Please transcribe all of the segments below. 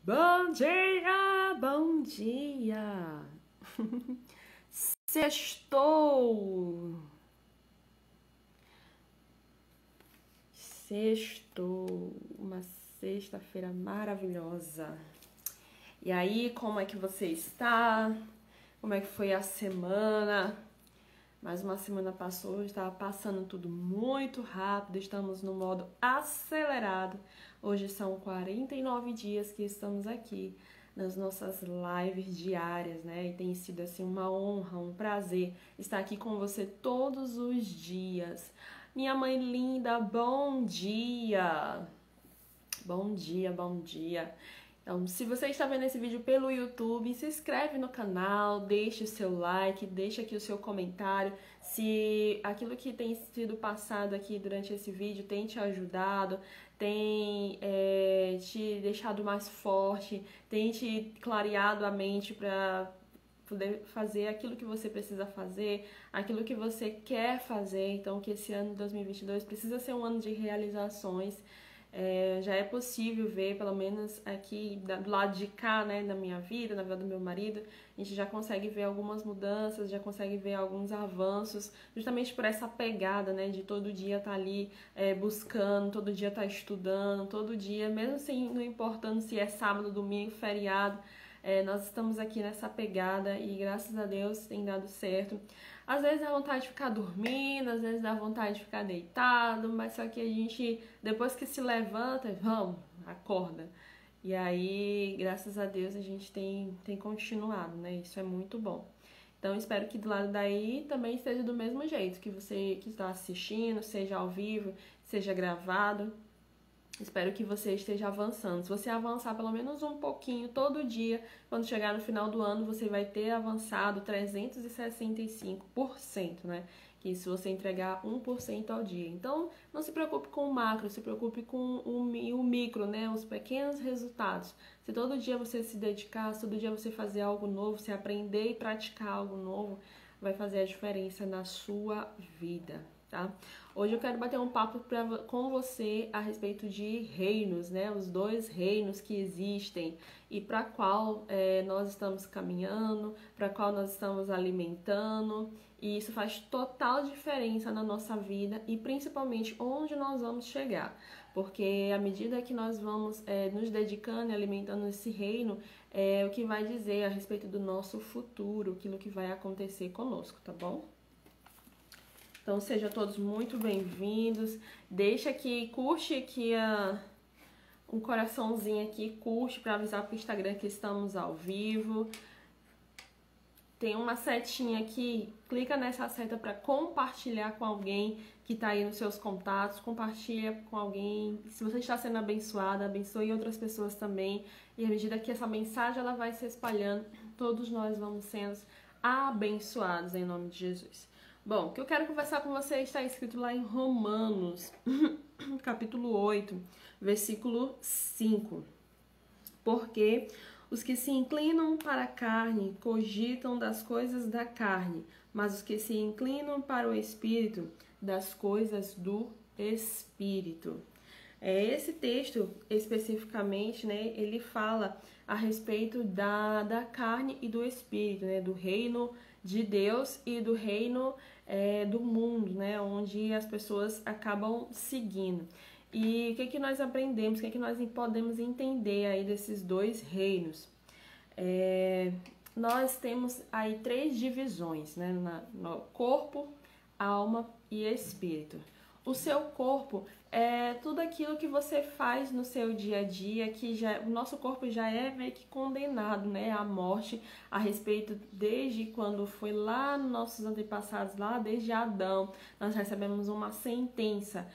Bom dia, bom dia. Sextou. Sextou, uma sexta-feira maravilhosa. E aí, como é que você está? Como é que foi a semana? Mais uma semana passou, estava passando tudo muito rápido, estamos no modo acelerado. Hoje são 49 dias que estamos aqui nas nossas lives diárias, né? E tem sido assim uma honra, um prazer estar aqui com você todos os dias. Minha mãe linda, bom dia! Bom dia, bom dia! Então, se você está vendo esse vídeo pelo YouTube, se inscreve no canal, deixe o seu like, deixe aqui o seu comentário. Se aquilo que tem sido passado aqui durante esse vídeo tem te ajudado, tem te deixado mais forte, tem te clareado a mente para poder fazer aquilo que você precisa fazer, aquilo que você quer fazer. Então, que esse ano de 2022 precisa ser um ano de realizações. Já é possível ver, pelo menos aqui do lado de cá, né, da minha vida, na vida do meu marido, a gente já consegue ver algumas mudanças, já consegue ver alguns avanços, justamente por essa pegada, né, de todo dia estar ali buscando, todo dia estar estudando, todo dia, mesmo assim, não importando se é sábado, domingo, feriado, nós estamos aqui nessa pegada e graças a Deus tem dado certo. Às vezes dá vontade de ficar dormindo, às vezes dá vontade de ficar deitado, mas só que a gente, depois que se levanta, vamos, acorda. E aí, graças a Deus, a gente tem continuado, né? Isso é muito bom. Então, espero que do lado daí também esteja do mesmo jeito, que você que está assistindo, seja ao vivo, seja gravado. Espero que você esteja avançando. Se você avançar pelo menos um pouquinho todo dia, quando chegar no final do ano, você vai ter avançado 365%, né? Que se você entregar 1% ao dia. Então, não se preocupe com o macro, se preocupe com o micro, né? Os pequenos resultados. Se todo dia você se dedicar, se todo dia você fazer algo novo, se aprender e praticar algo novo, vai fazer a diferença na sua vida. Tá? Hoje eu quero bater um papo com você a respeito de reinos, né? Os dois reinos que existem e para qual nós estamos caminhando, para qual nós estamos alimentando. E isso faz total diferença na nossa vida e principalmente onde nós vamos chegar. Porque à medida que nós vamos nos dedicando e alimentando esse reino, é o que vai dizer a respeito do nosso futuro, aquilo que vai acontecer conosco, tá bom? Então, sejam todos muito bem-vindos. Deixa aqui, curte aqui um coraçãozinho aqui, curte para avisar para o Instagram que estamos ao vivo. Tem uma setinha aqui, clica nessa seta para compartilhar com alguém que está aí nos seus contatos. Compartilha com alguém. Se você está sendo abençoada, abençoe outras pessoas também. E à medida que essa mensagem ela vai se espalhando, todos nós vamos sendo abençoados em nome de Jesus. Bom, o que eu quero conversar com você está escrito lá em Romanos, capítulo 8, versículo 5. Porque os que se inclinam para a carne cogitam das coisas da carne, mas os que se inclinam para o Espírito, das coisas do Espírito. Esse texto, especificamente, né, ele fala a respeito da carne e do Espírito, né, do reino de Deus e do reino do mundo, né, onde as pessoas acabam seguindo. E o que nós aprendemos, o que nós podemos entender aí desses dois reinos? Nós temos aí 3 divisões, né, no corpo, alma e espírito. O seu corpo é tudo aquilo que você faz no seu dia a dia, que o nosso corpo já é meio que condenado, né, à morte, a respeito desde quando foi lá nos nossos antepassados, lá desde Adão, nós recebemos uma sentença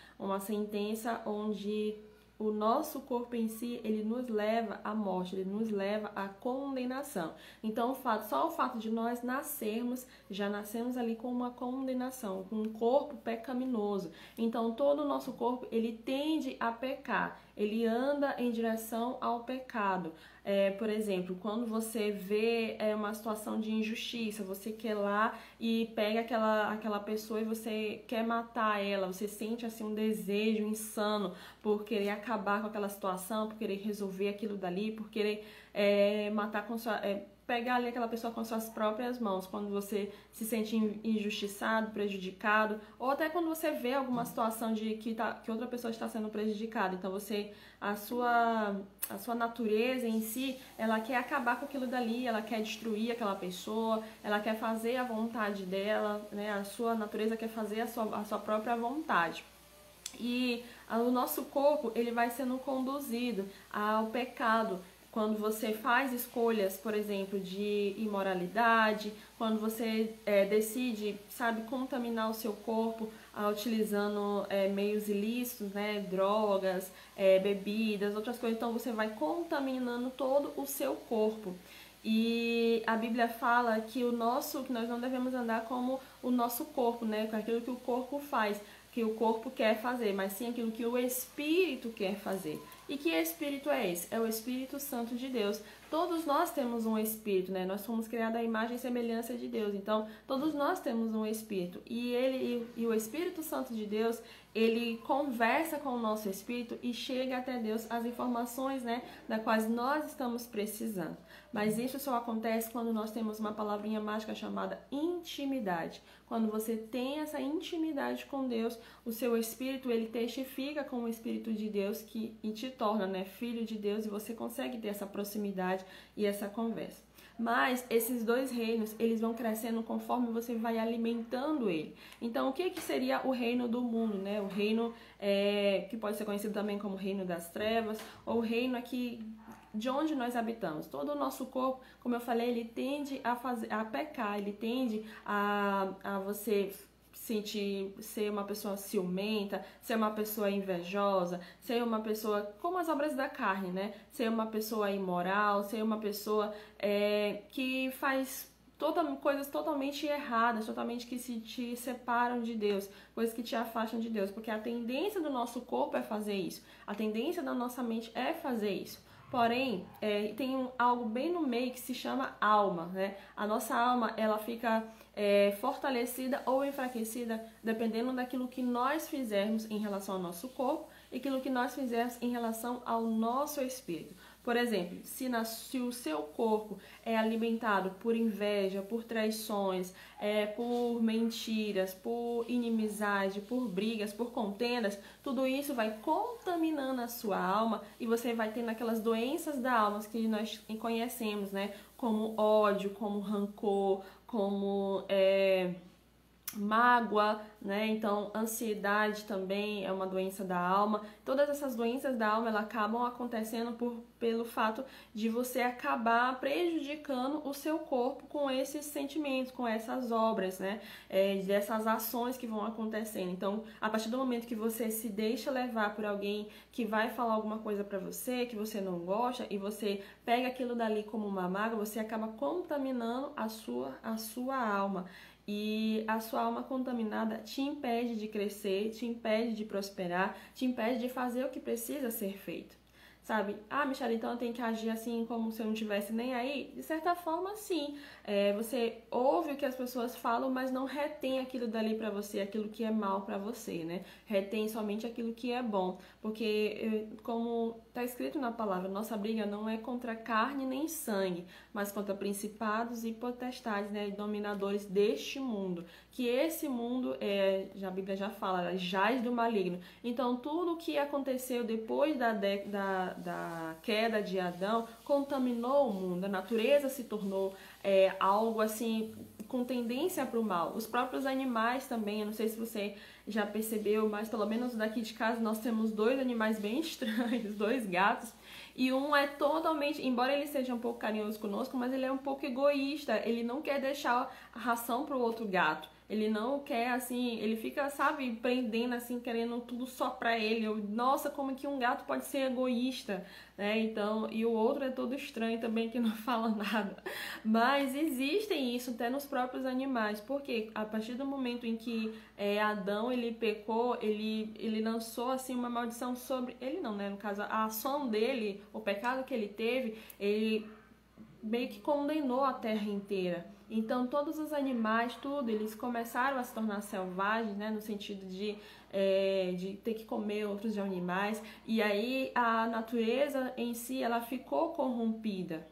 onde o nosso corpo em si, ele nos leva à morte, ele nos leva à condenação. Então, só o fato de nós nascermos, já nascemos ali com uma condenação, com um corpo pecaminoso. Então, todo o nosso corpo, ele tende a pecar. ele anda em direção ao pecado. Por exemplo, quando você vê uma situação de injustiça, você quer lá e pega aquela pessoa e você quer matar ela, você sente assim um desejo insano por querer acabar com aquela situação, por querer resolver aquilo dali, por querer matar com sua... pegar ali aquela pessoa com suas próprias mãos, quando você se sente injustiçado, prejudicado, ou até quando você vê alguma situação de que outra pessoa está sendo prejudicada. Então a sua natureza em si, ela quer acabar com aquilo dali, ela quer destruir aquela pessoa, ela quer fazer a vontade dela, né? A sua natureza quer fazer a sua própria vontade. E o nosso corpo, ele vai sendo conduzido ao pecado. Quando você faz escolhas, por exemplo, de imoralidade, quando você decide, sabe, contaminar o seu corpo utilizando meios ilícitos, né, drogas, bebidas, outras coisas, então você vai contaminando todo o seu corpo. E a Bíblia fala que nós não devemos andar como o nosso corpo, né, com aquilo que o corpo faz, que o corpo quer fazer, mas sim aquilo que o Espírito quer fazer. E que Espírito é esse? É o Espírito Santo de Deus. Todos nós temos um Espírito, né? Nós fomos criados à imagem e semelhança de Deus. Então, todos nós temos um Espírito. E o Espírito Santo de Deus, ele conversa com o nosso Espírito e chega até Deus as informações, né, das quais nós estamos precisando. Mas isso só acontece quando nós temos uma palavrinha mágica chamada intimidade. Quando você tem essa intimidade com Deus, o seu Espírito, ele testifica com o Espírito de Deus e te torna, né, filho de Deus, e você consegue ter essa proximidade e essa conversa. Mas esses dois reinos, eles vão crescendo conforme você vai alimentando ele. Então, o que seria o reino do mundo, né? O reino que pode ser conhecido também como reino das trevas, ou o reino aqui de onde nós habitamos. Todo o nosso corpo, como eu falei, ele tende a pecar, ele tende a você ser uma pessoa ciumenta, ser uma pessoa invejosa, ser uma pessoa como as obras da carne, né? Ser uma pessoa imoral, ser uma pessoa que faz coisas totalmente erradas, totalmente que te separam de Deus, coisas que te afastam de Deus, porque a tendência do nosso corpo é fazer isso, a tendência da nossa mente é fazer isso. Porém, tem algo bem no meio que se chama alma, né? A nossa alma, ela fica fortalecida ou enfraquecida dependendo daquilo que nós fizermos em relação ao nosso corpo e aquilo que nós fizermos em relação ao nosso espírito. Por exemplo, se o seu corpo é alimentado por inveja, por traições, por mentiras, por inimizade, por brigas, por contendas, tudo isso vai contaminando a sua alma e você vai tendo aquelas doenças da alma que nós conhecemos, né? Como ódio, como rancor, como mágoa, né? Então, ansiedade também é uma doença da alma. Todas essas doenças da alma, elas acabam acontecendo pelo fato de você acabar prejudicando o seu corpo com esses sentimentos, com essas obras, né? Dessas ações que vão acontecendo. Então, a partir do momento que você se deixa levar por alguém que vai falar alguma coisa pra você, que você não gosta, e você pega aquilo dali como uma mágoa, você acaba contaminando a sua alma. E a sua alma contaminada te impede de crescer, te impede de prosperar, te impede de fazer o que precisa ser feito. Sabe? Ah, Michelle, então eu tenho que agir assim como se eu não tivesse nem aí? De certa forma, sim. Você ouve o que as pessoas falam, mas não retém aquilo dali pra você, aquilo que é mal pra você, né? Retém somente aquilo que é bom. Porque, como tá escrito na palavra, nossa briga não é contra carne nem sangue, mas contra principados e potestades, né? Dominadores deste mundo. Que esse mundo, a Bíblia já fala, jaz do maligno. Então, tudo o que aconteceu depois da queda de Adão contaminou o mundo. A natureza se tornou algo assim com tendência para o mal. Os próprios animais também, eu não sei se você já percebeu, mas pelo menos daqui de casa nós temos 2 animais bem estranhos, 2 gatos. E um é totalmente, embora ele seja um pouco carinhoso conosco, mas ele é um pouco egoísta. Ele não quer deixar a ração para o outro gato. ele não quer, assim, ele fica, sabe, prendendo, assim, querendo tudo só pra ele. Nossa, como que um gato pode ser egoísta, né? Então, e o outro é todo estranho também, que não fala nada. Mas existem isso até nos próprios animais, porque a partir do momento em que Adão, ele pecou, ele lançou, assim, uma maldição sobre... Ele não, né? No caso, a ação dele, o pecado que ele teve, ele meio que condenou a terra inteira. Então, todos os animais, tudo, eles começaram a se tornar selvagens, né? No sentido de ter que comer outros animais. E aí, a natureza em si, ela ficou corrompida.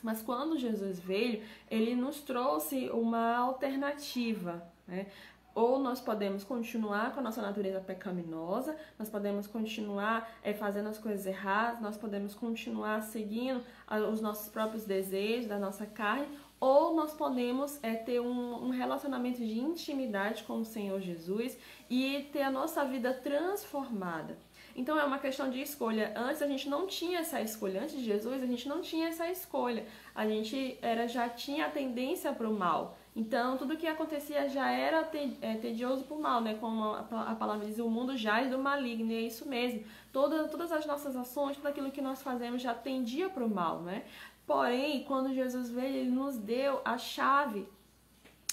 Mas quando Jesus veio, ele nos trouxe uma alternativa, né? Ou nós podemos continuar com a nossa natureza pecaminosa, nós podemos continuar fazendo as coisas erradas, nós podemos continuar seguindo os nossos próprios desejos, da nossa carne, ou nós podemos ter um relacionamento de intimidade com o Senhor Jesus e ter a nossa vida transformada. Então é uma questão de escolha. Antes a gente não tinha essa escolha. Antes de Jesus a gente não tinha essa escolha. A gente já tinha a tendência para o mal. Então tudo que acontecia já era tedioso para o mal, né? Como a palavra diz, o mundo jaz do maligno. E é isso mesmo. Todas as nossas ações, tudo aquilo que nós fazemos já tendia para o mal, né? Porém, quando Jesus veio, ele nos deu a chave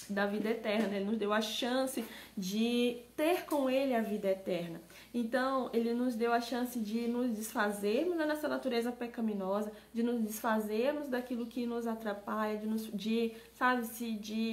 da vida eterna, né? Ele nos deu a chance de ter com ele a vida eterna. Então, ele nos deu a chance de nos desfazermos da nossa natureza pecaminosa, de nos desfazermos daquilo que nos atrapalha, de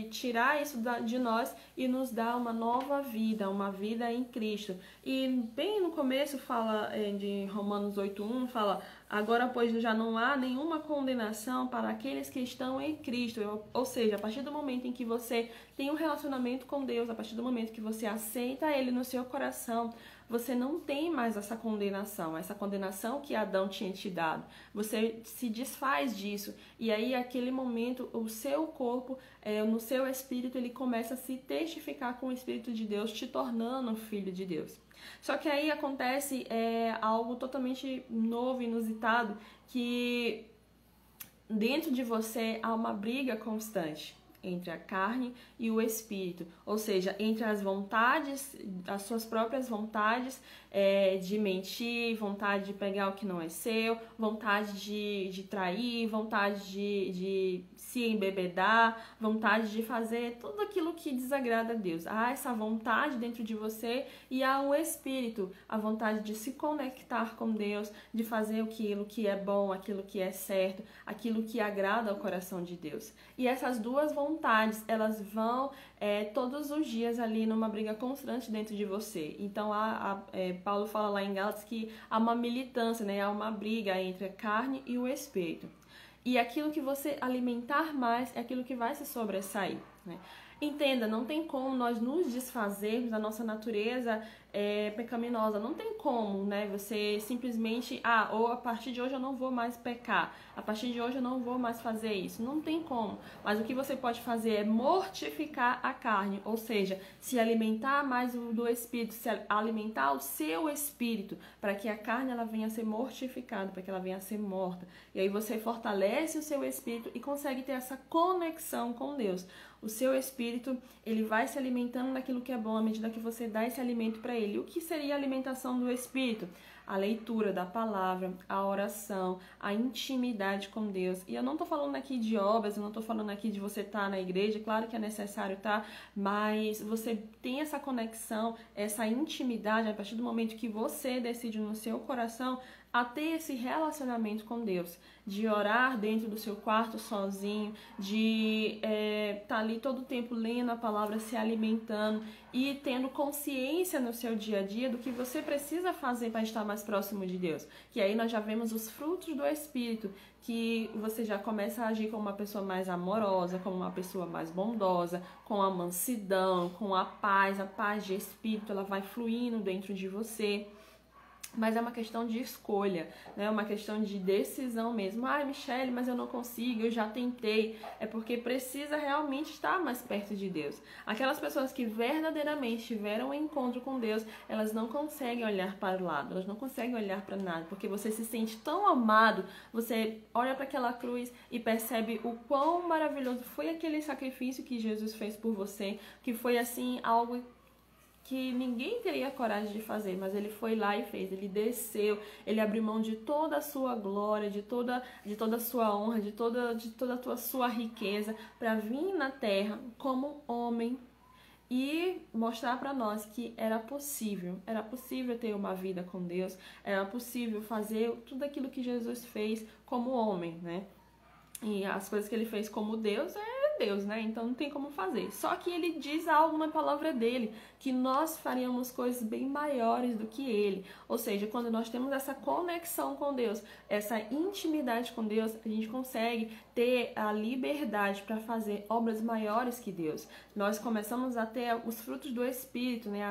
tirar isso de nós e nos dar uma nova vida, uma vida em Cristo. E bem no começo fala de Romanos 8:1, fala: agora, pois, já não há nenhuma condenação para aqueles que estão em Cristo. Ou seja, a partir do momento em que você tem um relacionamento com Deus, a partir do momento que você aceita Ele no seu coração, você não tem mais essa condenação que Adão tinha te dado. Você se desfaz disso. E aí, naquele momento, o seu corpo, no seu espírito, ele começa a se testificar com o Espírito de Deus, te tornando filho de Deus. Só que aí acontece algo totalmente novo, inusitado, que dentro de você há uma briga constante entre a carne e o espírito, ou seja, entre as vontades, as suas próprias vontades de mentir, vontade de pegar o que não é seu, vontade de trair, vontade de se embebedar, vontade de fazer tudo aquilo que desagrada a Deus. Há essa vontade dentro de você e há o espírito, a vontade de se conectar com Deus, de fazer aquilo que é bom, aquilo que é certo, aquilo que agrada ao coração de Deus. E essas duas vontades, elas vão todos os dias ali numa briga constante dentro de você. Então, Paulo fala lá em Gálatas que há uma militância, né? Há uma briga entre a carne e o espírito. E aquilo que você alimentar mais é aquilo que vai se sobressair, né? Entenda, não tem como nós nos desfazermos da nossa natureza pecaminosa. Não tem como, né? Você simplesmente, ou a partir de hoje eu não vou mais pecar. A partir de hoje eu não vou mais fazer isso. Não tem como. Mas o que você pode fazer é mortificar a carne. Ou seja, se alimentar mais do espírito, se alimentar o seu espírito, para que a carne ela venha a ser mortificada, para que ela venha a ser morta. E aí você fortalece o seu espírito e consegue ter essa conexão com Deus. O seu espírito, ele vai se alimentando daquilo que é bom à medida que você dá esse alimento para ele. O que seria a alimentação do espírito? A leitura da palavra, a oração, a intimidade com Deus. E eu não estou falando aqui de obras, eu não estou falando aqui de você estar na igreja, claro que é necessário estar, mas você tem essa conexão, essa intimidade a partir do momento que você decide no seu coração a ter esse relacionamento com Deus, de orar dentro do seu quarto sozinho, de estar ali todo o tempo lendo a palavra, se alimentando e tendo consciência no seu dia a dia do que você precisa fazer para estar mais próximo de Deus. Que aí nós já vemos os frutos do Espírito, que você já começa a agir como uma pessoa mais amorosa, como uma pessoa mais bondosa, com a mansidão, com a paz de Espírito, ela vai fluindo dentro de você. Mas é uma questão de escolha, né? É uma questão de decisão mesmo. Ah, Michele, mas eu não consigo, eu já tentei. É porque precisa realmente estar mais perto de Deus. Aquelas pessoas que verdadeiramente tiveram um encontro com Deus, elas não conseguem olhar para o lado, elas não conseguem olhar para nada, porque você se sente tão amado, você olha para aquela cruz e percebe o quão maravilhoso foi aquele sacrifício que Jesus fez por você, que foi assim algo que ninguém teria coragem de fazer, mas ele foi lá e fez, ele desceu, ele abriu mão de toda a sua glória, de toda a sua honra, de toda a sua riqueza, para vir na terra como homem e mostrar para nós que era possível ter uma vida com Deus, era possível fazer tudo aquilo que Jesus fez como homem, né? E as coisas que ele fez como Deus Deus, né? Então não tem como fazer. Só que ele diz algo na palavra dele, que nós faríamos coisas bem maiores do que ele. Ou seja, quando nós temos essa conexão com Deus, essa intimidade com Deus, a gente consegue ter a liberdade para fazer obras maiores que Deus. Nós começamos a ter os frutos do Espírito, né?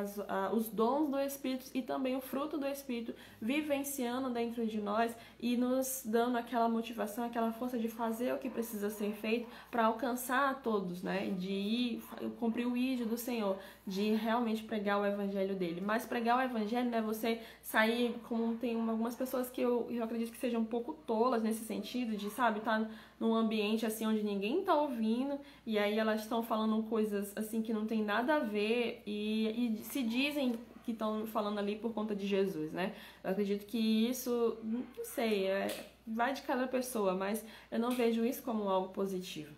Os dons do Espírito e também o fruto do Espírito vivenciando dentro de nós e nos dando aquela motivação, aquela força de fazer o que precisa ser feito para alcançar a todos, né? De ir cumprir o ídolo do Senhor, de realmente pregar o evangelho dele. Mas pregar o evangelho não é você sair como tem algumas pessoas que eu acredito que sejam um pouco tolas nesse sentido, de, sabe, tá num ambiente assim onde ninguém tá ouvindo e aí elas estão falando coisas assim que não tem nada a ver e se dizem que estão falando ali por conta de Jesus, né? Eu acredito que isso, não sei, vai de cada pessoa, mas eu não vejo isso como algo positivo.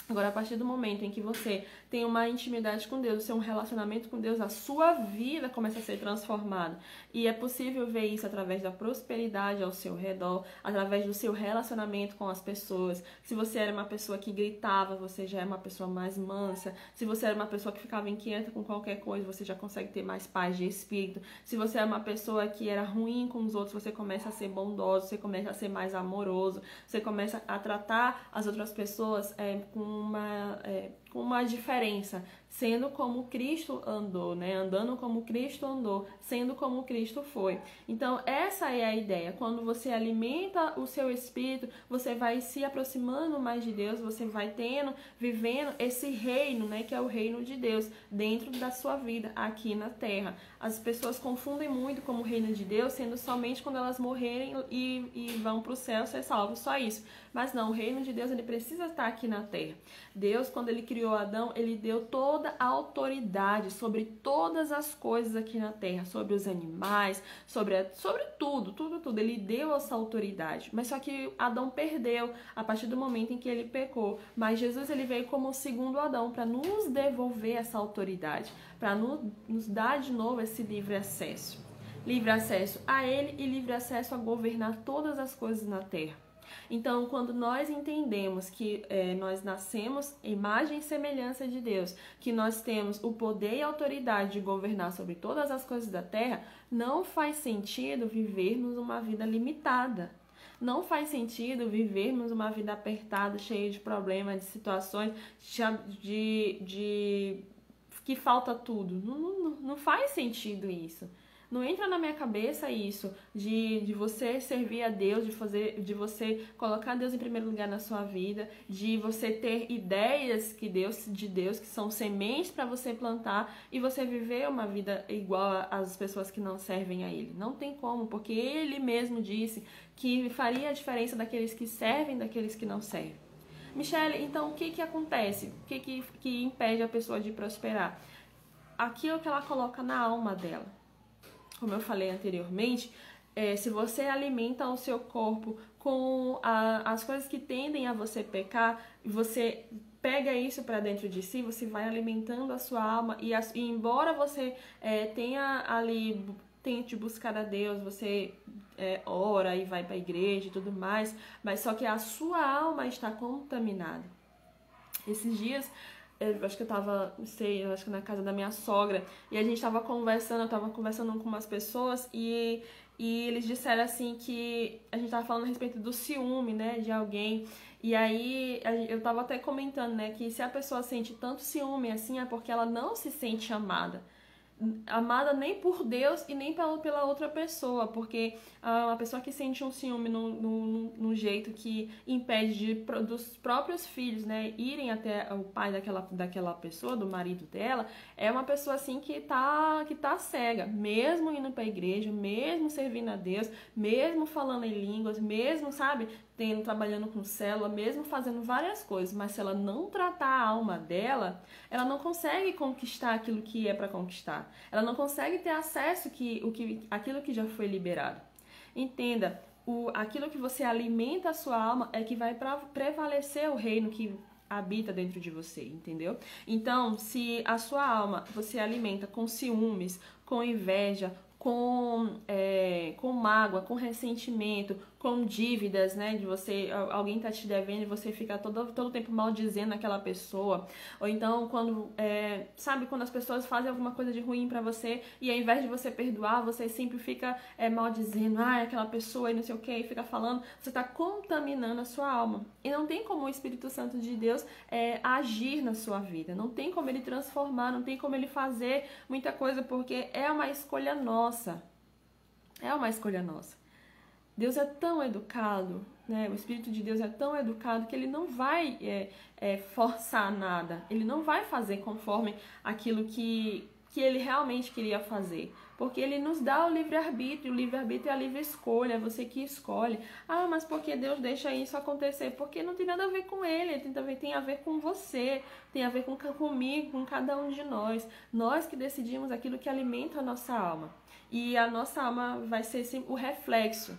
Agora, a partir do momento em que você tem uma intimidade com Deus, um relacionamento com Deus, a sua vida começa a ser transformada. E é possível ver isso através da prosperidade ao seu redor, através do seu relacionamento com as pessoas. Se você era uma pessoa que gritava, você já é uma pessoa mais mansa. Se você era uma pessoa que ficava inquieta com qualquer coisa, você já consegue ter mais paz de espírito. Se você era uma pessoa que era ruim com os outros, você começa a ser bondoso, você começa a ser mais amoroso, você começa a tratar as outras pessoas com uma diferença, sendo como Cristo andou, né? Andando como Cristo andou, sendo como Cristo foi. Então, essa é a ideia. Quando você alimenta o seu espírito, você vai se aproximando mais de Deus, você vai vivendo esse reino, né? Que é o reino de Deus dentro da sua vida aqui na terra. As pessoas confundem muito como o reino de Deus, sendo somente quando elas morrerem e vão para o céu ser salvos, só isso. Mas não, o reino de Deus, ele precisa estar aqui na terra. Deus, quando ele criou Adão, ele deu toda a autoridade sobre todas as coisas aqui na terra, sobre os animais, sobre tudo. Ele deu essa autoridade. Mas só que Adão perdeu a partir do momento em que ele pecou. Mas Jesus, ele veio como o segundo Adão para nos devolver essa autoridade, para nos dar de novo esse livre acesso. Livre acesso a ele e livre acesso a governar todas as coisas na terra. Então, quando nós entendemos que nós nascemos imagem e semelhança de Deus, que nós temos o poder e a autoridade de governar sobre todas as coisas da terra, não faz sentido vivermos uma vida limitada. Não faz sentido vivermos uma vida apertada, cheia de problemas, de situações, de que falta tudo. Não faz sentido isso. Não entra na minha cabeça isso, de você servir a Deus, de você colocar Deus em primeiro lugar na sua vida, de você ter ideias de Deus, que são sementes para você plantar e você viver uma vida igual às pessoas que não servem a Ele. Não tem como, porque Ele mesmo disse que faria a diferença daqueles que servem daqueles que não servem. Michele, então o que acontece? O que impede a pessoa de prosperar? Aquilo que ela coloca na alma dela. Como eu falei anteriormente, se você alimenta o seu corpo com as coisas que tendem a você pecar, você pega isso para dentro de si, você vai alimentando a sua alma e embora você tente buscar a Deus, você ora e vai para a igreja e tudo mais, mas só que a sua alma está contaminada. Esses dias eu acho que eu acho que na casa da minha sogra, e a gente eu tava conversando com umas pessoas e eles disseram assim que a gente tava falando a respeito do ciúme, né, de alguém, e aí eu tava até comentando, né, que se a pessoa sente tanto ciúme assim é porque ela não se sente amada. amada nem por Deus e nem pela outra pessoa, porque uma pessoa que sente um ciúme no jeito que impede dos próprios filhos, né, irem até o pai daquela pessoa, do marido dela, é uma pessoa assim que tá cega, mesmo indo pra igreja, mesmo servindo a Deus, mesmo falando em línguas, mesmo, sabe, trabalhando com célula, mesmo fazendo várias coisas, mas se ela não tratar a alma dela, ela não consegue conquistar aquilo que é para conquistar. Ela não consegue ter acesso àquilo que já foi liberado. Entenda, aquilo que você alimenta a sua alma é que vai prevalecer o reino que habita dentro de você, entendeu? Então, se a sua alma você alimenta com ciúmes, com inveja, com mágoa, com ressentimento, com dívidas, né? De você, alguém tá te devendo e você fica todo tempo maldizendo aquela pessoa. Ou então, sabe, quando as pessoas fazem alguma coisa de ruim pra você e ao invés de você perdoar, você sempre fica maldizendo, aquela pessoa e não sei o que, e fica falando, você tá contaminando a sua alma. E não tem como o Espírito Santo de Deus agir na sua vida. Não tem como ele transformar, não tem como ele fazer muita coisa, porque é uma escolha nossa. É uma escolha nossa. Deus é tão educado, né? O Espírito de Deus é tão educado que ele não vai forçar nada. Ele não vai fazer conforme aquilo que ele realmente queria fazer. Porque ele nos dá o livre-arbítrio. O livre-arbítrio é a livre escolha, é você que escolhe. Mas por que Deus deixa isso acontecer? Porque não tem nada a ver com ele, tem a ver com você, tem a ver comigo, com cada um de nós. Nós que decidimos aquilo que alimenta a nossa alma. E a nossa alma vai ser sempre o reflexo.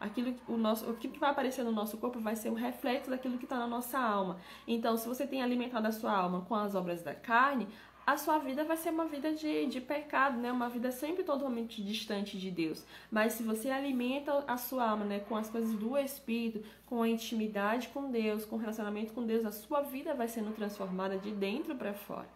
O que vai aparecer no nosso corpo vai ser um reflexo daquilo que está na nossa alma. Então, se você tem alimentado a sua alma com as obras da carne, a sua vida vai ser uma vida de pecado, né? Uma vida sempre totalmente distante de Deus. Mas se você alimenta a sua alma, né, com as coisas do Espírito, com a intimidade com Deus, com o relacionamento com Deus, a sua vida vai sendo transformada de dentro para fora.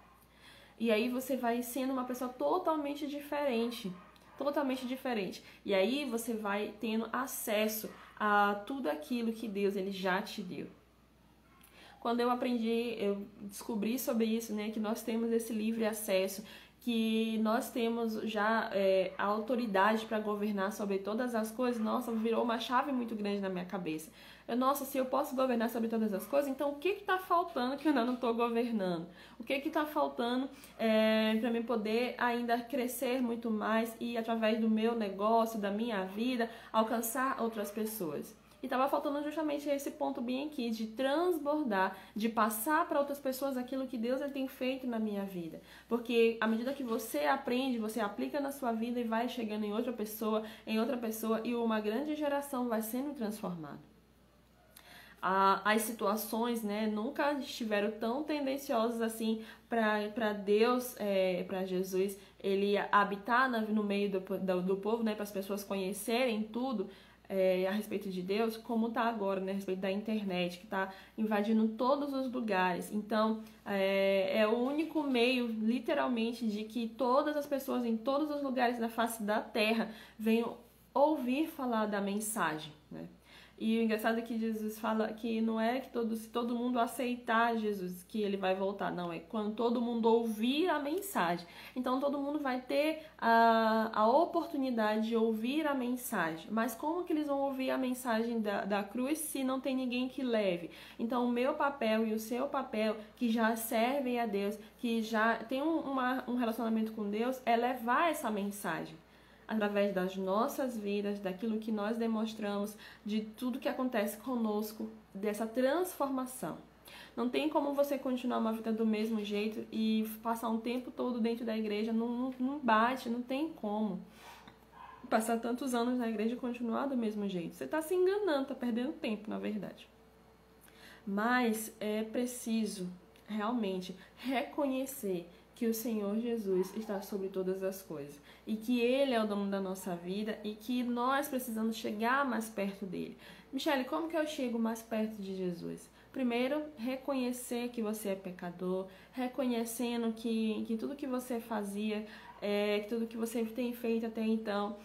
E aí você vai sendo uma pessoa totalmente diferente. Totalmente diferente. E aí você vai tendo acesso a tudo aquilo que Deus ele já te deu. Quando eu descobri sobre isso, né, que nós temos esse livre acesso, que nós temos já a autoridade para governar sobre todas as coisas, nossa, virou uma chave muito grande na minha cabeça. Nossa, se eu posso governar sobre todas as coisas, então o que está faltando que eu ainda não estou governando? O que está faltando para mim poder ainda crescer muito mais e, através do meu negócio, da minha vida, alcançar outras pessoas? E estava faltando justamente esse ponto bem aqui, de transbordar, de passar para outras pessoas aquilo que Deus tem feito na minha vida. Porque à medida que você aprende, você aplica na sua vida e vai chegando em outra pessoa, e uma grande geração vai sendo transformada. As situações, né, nunca estiveram tão tendenciosas assim para Deus, para Jesus, ele habitar no meio do povo, né, para as pessoas conhecerem tudo a respeito de Deus, como está agora, né, a respeito da internet, que está invadindo todos os lugares. Então, é o único meio, literalmente, de que todas as pessoas em todos os lugares da face da terra venham ouvir falar da mensagem, né? E o engraçado é que Jesus fala que não é que se todo mundo aceitar Jesus que ele vai voltar, não, é quando todo mundo ouvir a mensagem. Então todo mundo vai ter a oportunidade de ouvir a mensagem. Mas como que eles vão ouvir a mensagem da cruz se não tem ninguém que leve? Então o meu papel e o seu papel, que já servem a Deus, que já tem um relacionamento com Deus, é levar essa mensagem através das nossas vidas, daquilo que nós demonstramos, de tudo que acontece conosco, dessa transformação. Não tem como você continuar uma vida do mesmo jeito e passar um tempo todo dentro da igreja, não bate, não tem como. Passar tantos anos na igreja e continuar do mesmo jeito. Você está se enganando, está perdendo tempo, na verdade. Mas é preciso realmente reconhecer que o Senhor Jesus está sobre todas as coisas e que Ele é o dono da nossa vida e que nós precisamos chegar mais perto dele. Michele, como que eu chego mais perto de Jesus? Primeiro, reconhecer que você é pecador, reconhecendo que tudo que você fazia, que tudo que você tem feito até então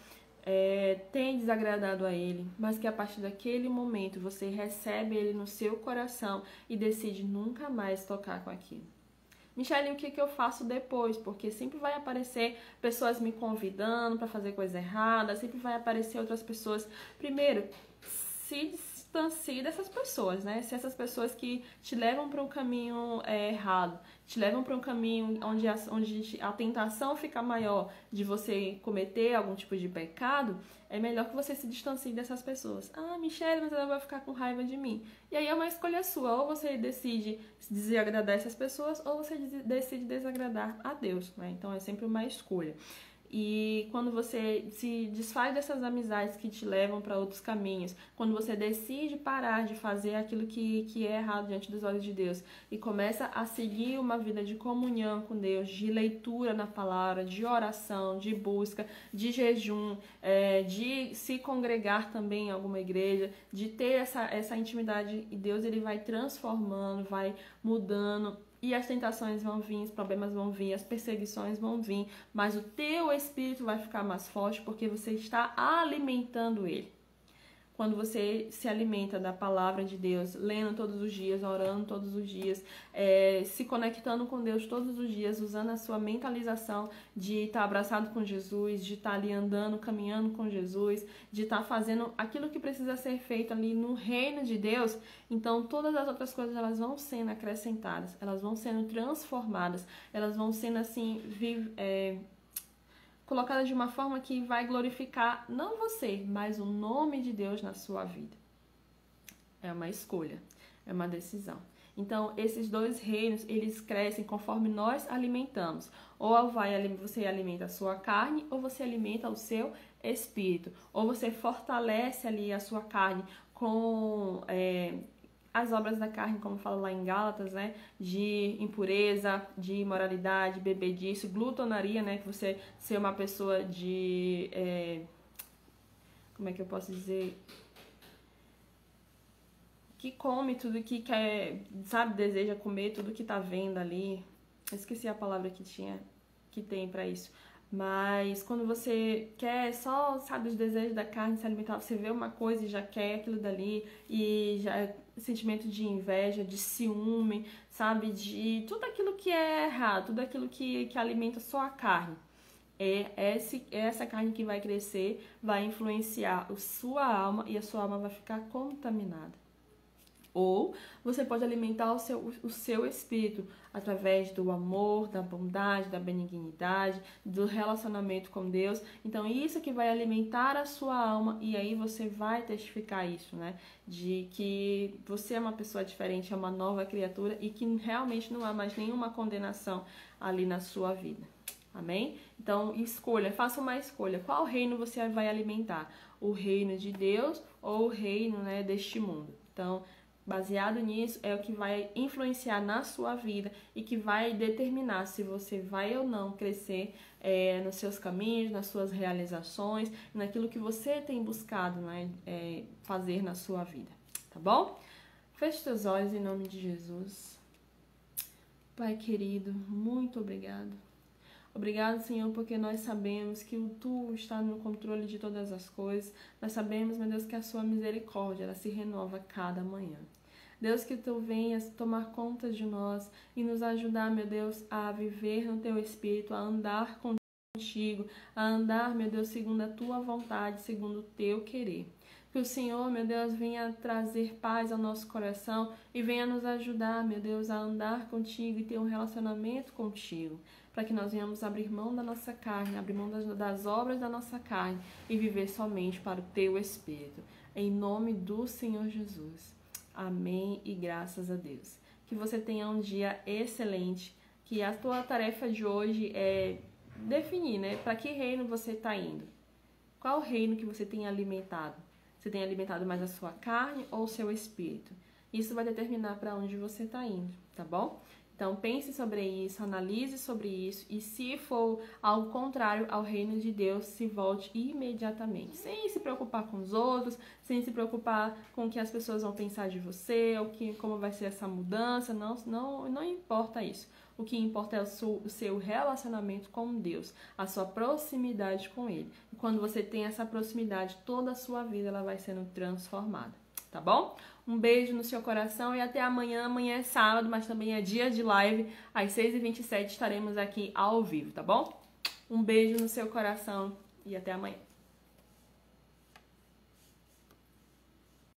tem desagradado a Ele, mas que a partir daquele momento você recebe Ele no seu coração e decide nunca mais tocar com aquilo. Michele, o que eu faço depois? Porque sempre vai aparecer pessoas me convidando para fazer coisa errada, sempre vai aparecer outras pessoas. Primeiro, se distancie dessas pessoas, né? Se essas pessoas que te levam para um caminho errado, te levam para um caminho onde a tentação fica maior de você cometer algum tipo de pecado, é melhor que você se distancie dessas pessoas. Ah, Michele, mas ela vai ficar com raiva de mim. E aí é uma escolha sua. Ou você decide se desagradar essas pessoas, ou você decide desagradar a Deus, né? Então é sempre uma escolha. E quando você se desfaz dessas amizades que te levam para outros caminhos, quando você decide parar de fazer aquilo que é errado diante dos olhos de Deus e começa a seguir uma vida de comunhão com Deus, de leitura na palavra, de oração, de busca, de jejum, de se congregar também em alguma igreja, de ter essa intimidade, e Deus ele vai transformando, vai mudando. E as tentações vão vir, os problemas vão vir, as perseguições vão vir, mas o teu espírito vai ficar mais forte porque você está alimentando ele. Quando você se alimenta da palavra de Deus, lendo todos os dias, orando todos os dias, se conectando com Deus todos os dias, usando a sua mentalização de estar abraçado com Jesus, de estar ali andando, caminhando com Jesus, de estar fazendo aquilo que precisa ser feito ali no reino de Deus, então todas as outras coisas elas vão sendo acrescentadas, elas vão sendo transformadas, elas vão sendo assim, colocada de uma forma que vai glorificar não você, mas o nome de Deus na sua vida. É uma escolha, é uma decisão. Então, esses dois reinos, eles crescem conforme nós alimentamos. Ou você alimenta a sua carne, ou você alimenta o seu espírito. Ou você fortalece ali a sua carne com as obras da carne, como fala lá em Gálatas, né, de impureza, de imoralidade, bebedice, glutonaria, né, que você ser uma pessoa de, como é que eu posso dizer, que come tudo que quer, sabe, deseja comer tudo que tá vendo ali. Eu esqueci a palavra que tem pra isso. Mas quando você quer só, sabe, os desejos da carne se alimentar, você vê uma coisa e já quer aquilo dali, e já sentimento de inveja, de ciúme, sabe, de tudo aquilo que é errado, tudo aquilo que alimenta só a carne. É essa carne que vai crescer, vai influenciar a sua alma e a sua alma vai ficar contaminada. Ou você pode alimentar o seu espírito através do amor, da bondade, da benignidade, do relacionamento com Deus. Então, isso que vai alimentar a sua alma, e aí você vai testificar isso, né? De que você é uma pessoa diferente, é uma nova criatura e que realmente não há mais nenhuma condenação ali na sua vida. Amém? Então, faça uma escolha. Qual reino você vai alimentar? O reino de Deus ou o reino, né, deste mundo? Então, baseado nisso, é o que vai influenciar na sua vida e que vai determinar se você vai ou não crescer nos seus caminhos, nas suas realizações, naquilo que você tem buscado, né, fazer na sua vida. Tá bom? Feche seus olhos em nome de Jesus. Pai querido, muito obrigado. Obrigado, Senhor, porque nós sabemos que Tu está no controle de todas as coisas. Nós sabemos, meu Deus, que a Sua misericórdia ela se renova cada manhã. Deus, que Tu venhas tomar conta de nós e nos ajudar, meu Deus, a viver no Teu Espírito, a andar contigo, a andar, meu Deus, segundo a Tua vontade, segundo o Teu querer. Que o Senhor, meu Deus, venha trazer paz ao nosso coração e venha nos ajudar, meu Deus, a andar contigo e ter um relacionamento contigo, para que nós venhamos abrir mão da nossa carne, abrir mão das obras da nossa carne e viver somente para o Teu Espírito. Em nome do Senhor Jesus. Amém e graças a Deus. Que você tenha um dia excelente, que a tua tarefa de hoje é definir, né, para que reino você está indo. Qual reino que você tem alimentado? Você tem alimentado mais a sua carne ou o seu espírito? Isso vai determinar para onde você está indo, tá bom? Então pense sobre isso, analise sobre isso e se for algo contrário ao reino de Deus, se volte imediatamente, sem se preocupar com os outros, sem se preocupar com o que as pessoas vão pensar de você, ou como vai ser essa mudança, não importa isso. O que importa é o seu relacionamento com Deus, a sua proximidade com Ele. E quando você tem essa proximidade, toda a sua vida ela vai sendo transformada. tá bom? Um beijo no seu coração e até amanhã. Amanhã é sábado, mas também é dia de live. Às 6h27 estaremos aqui ao vivo, tá bom? Um beijo no seu coração e até amanhã.